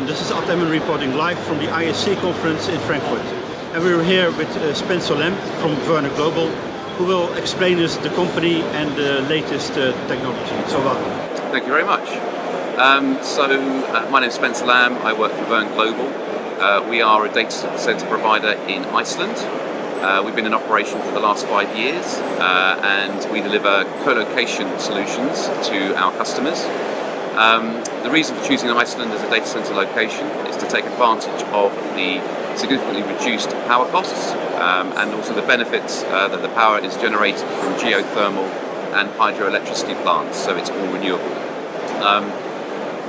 This is Ottoman reporting live from the ISC conference in Frankfurt. And we're here with Spencer Lamb from Verne Global, who will explain us the company and the latest technology. So welcome. Thank you very much. My name is Spencer Lamb. I work for Verne Global. We are a data center provider in Iceland. We've been in operation for the last 5 years, and we deliver co-location solutions to our customers. The reason for choosing Iceland as a data center location is to take advantage of the significantly reduced power costs and also the benefits that the power is generated from geothermal and hydroelectricity plants, so it's all renewable.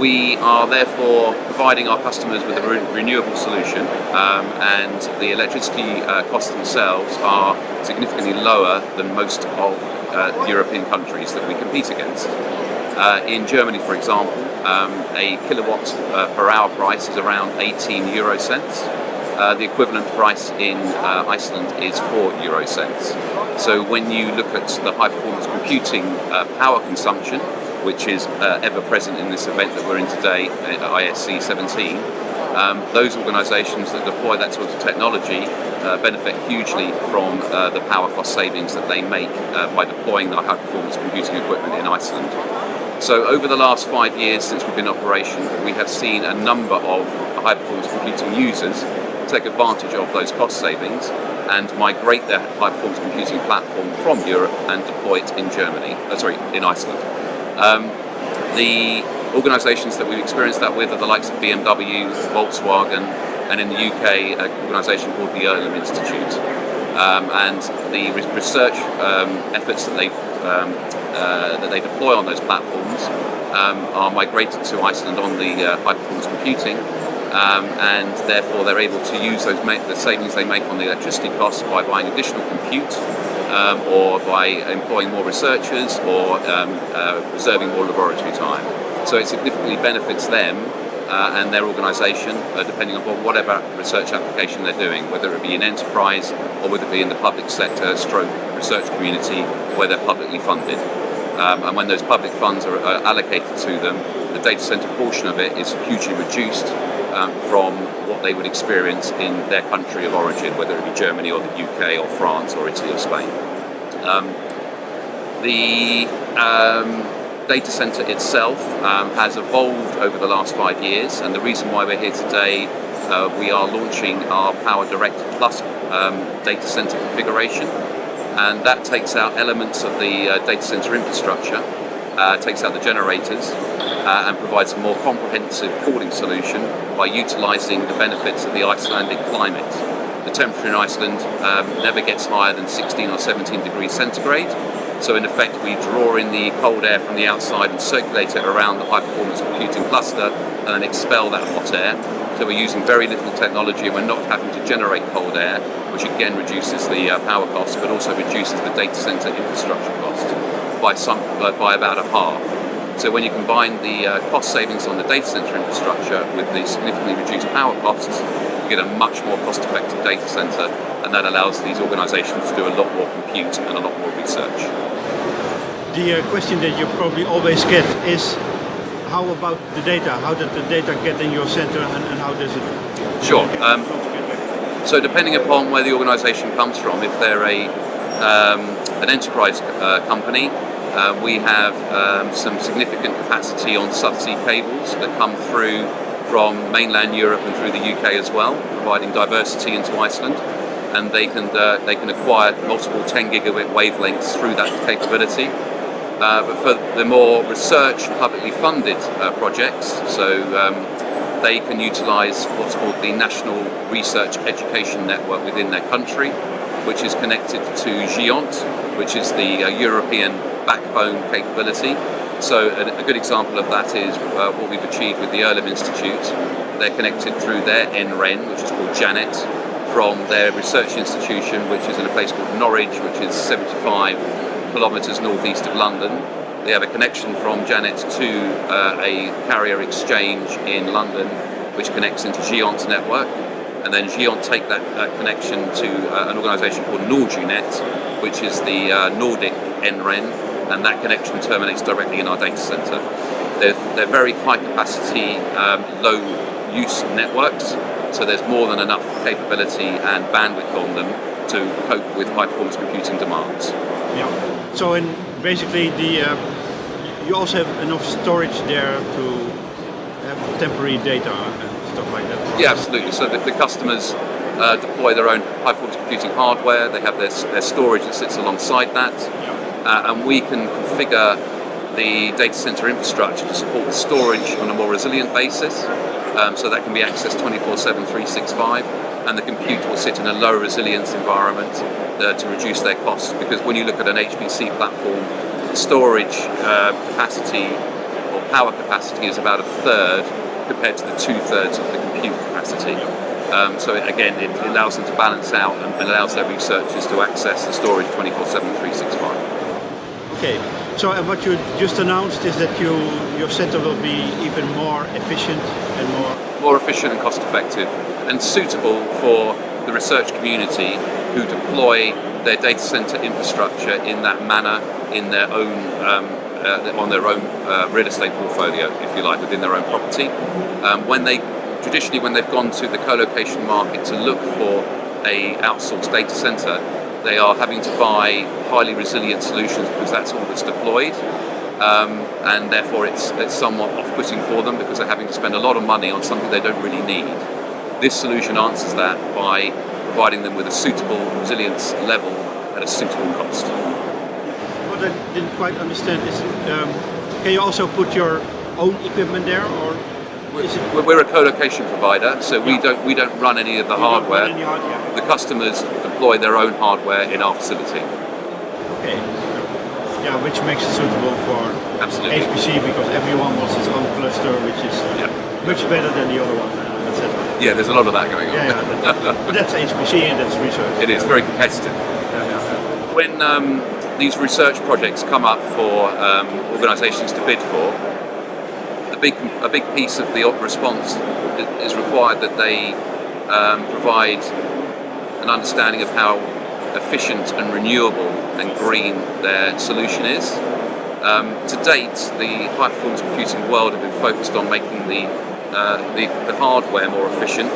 We are therefore providing our customers with a renewable solution, and the electricity costs themselves are significantly lower than most of European countries that we compete against. In Germany, for example, a kilowatt per hour price is around 18 euro cents. The equivalent price in Iceland is 4 euro cents. So when you look at the high performance computing power consumption, which is ever present in this event that we're in today at ISC 17, those organisations that deploy that sort of technology benefit hugely from the power cost savings that they make by deploying the high performance computing equipment in Iceland. So over the last 5 years since we've been in operation, we have seen a number of high performance computing users take advantage of those cost savings and migrate their high performance computing platform from Europe and deploy it in in Iceland. The organisations that we've experienced that with are the likes of BMW, Volkswagen, and in the UK, an organisation called the Iceland Institute. And the research efforts that they deploy on those platforms are migrated to Iceland on the high performance computing, and therefore they're able to use the savings they make on the electricity costs by buying additional compute, or by employing more researchers, or reserving more laboratory time. So it significantly benefits them and their organisation, depending upon whatever research application they're doing, whether it be in enterprise or whether it be in the public sector, stroke research community, where they're publicly funded. And when those public funds are allocated to them, the data centre portion of it is hugely reduced from what they would experience in their country of origin, whether it be Germany or the UK or France or Italy or Spain. The data centre itself has evolved over the last 5 years, and the reason why we're here today, we are launching our Power Direct Plus data centre configuration, and that takes out elements of the data centre infrastructure, takes out the generators, and provides a more comprehensive cooling solution by utilising the benefits of the Icelandic climate. The temperature in Iceland never gets higher than 16 or 17 degrees centigrade, so in effect we draw in the cold air from the outside and circulate it around the high performance computing cluster and then expel that hot air. So we're using very little technology and we're not having to generate cold air, which again reduces the power costs but also reduces the data centre infrastructure cost by about a half. So when you combine the cost savings on the data center infrastructure with the significantly reduced power costs, you get a much more cost-effective data center, and that allows these organizations to do a lot more compute and a lot more research. The question that you probably always get is, how about the data? How did the data get in your center, and how does it? Sure. So depending upon where the organization comes from, if they're an enterprise company, we have some significant capacity on subsea cables that come through from mainland Europe and through the UK as well, providing diversity into Iceland, and they can acquire multiple 10 gigabit wavelengths through that capability. But for the more research publicly funded projects, so they can utilise what's called the National Research Education Network within their country, which is connected to GEONT, which is the European backbone capability. So a good example of that is what we've achieved with the Iceland Institute. They're connected through their NREN, which is called JANET, from their research institution, which is in a place called Norwich, which is 75 kilometres northeast of London. They have a connection from JANET to a carrier exchange in London, which connects into GEONT's network. And then GEONT take that connection to an organisation called NordGNet, which is the Nordic NREN, and that connection terminates directly in our data centre. They're very high capacity, low use networks, so there's more than enough capability and bandwidth on them to cope with high performance computing demands. Yeah. So basically you also have enough storage there to have temporary data and stuff like that. Yeah, absolutely. So the customers deploy their own high performance computing hardware. They have their storage that sits alongside that, and we can configure the data center infrastructure to support the storage on a more resilient basis. So that can be accessed 24/7, 365, and the compute will sit in a low resilience environment to reduce their costs. Because when you look at an HPC platform, the storage capacity or power capacity is about a third compared to the 2/3 of the compute capacity. So again, it allows them to balance out and allows their researchers to access the storage 24/7, 365. Okay, so what you just announced is that your center will be even more efficient and more efficient and cost effective, and suitable for the research community who deploy their data center infrastructure in that manner in their own on their own real estate portfolio, if you like, within their own property. Traditionally, when they've gone to the co-location market to look for a outsourced data center, they are having to buy highly resilient solutions because that's all that's deployed, and therefore it's somewhat off-putting for them because they're having to spend a lot of money on something they don't really need. This solution answers that by providing them with a suitable resilience level at a suitable cost. What I didn't quite understand is, can you also put your own equipment there, or? We're a co-location provider, so we don't run any of the hardware. The customers deploy their own hardware in our facility. Okay. Yeah, which makes it suitable for absolutely HPC, because everyone wants his own cluster, which is much better than the other one. Yeah, there's a lot of that going on. But that's HPC and that's research. It is very competitive. When these research projects come up for organisations to bid for, a big piece of the response is required that they provide an understanding of how efficient and renewable and green their solution is. To date, the high performance computing world have been focused on making the hardware more efficient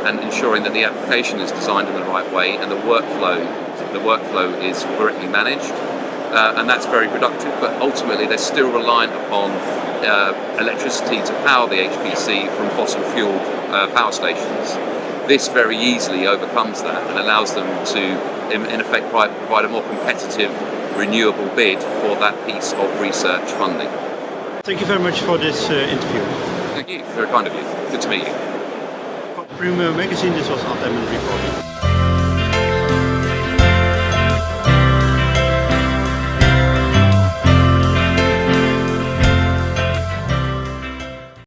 and ensuring that the application is designed in the right way and the workflow is correctly managed. And that's very productive, but ultimately they're still reliant upon electricity to power the HPC from fossil fuel power stations. This very easily overcomes that and allows them to, in effect, provide a more competitive, renewable bid for that piece of research funding. Thank you very much for this interview. Thank you, very kind of you. Good to meet you. For Primeur Magazine, this was Verne Global.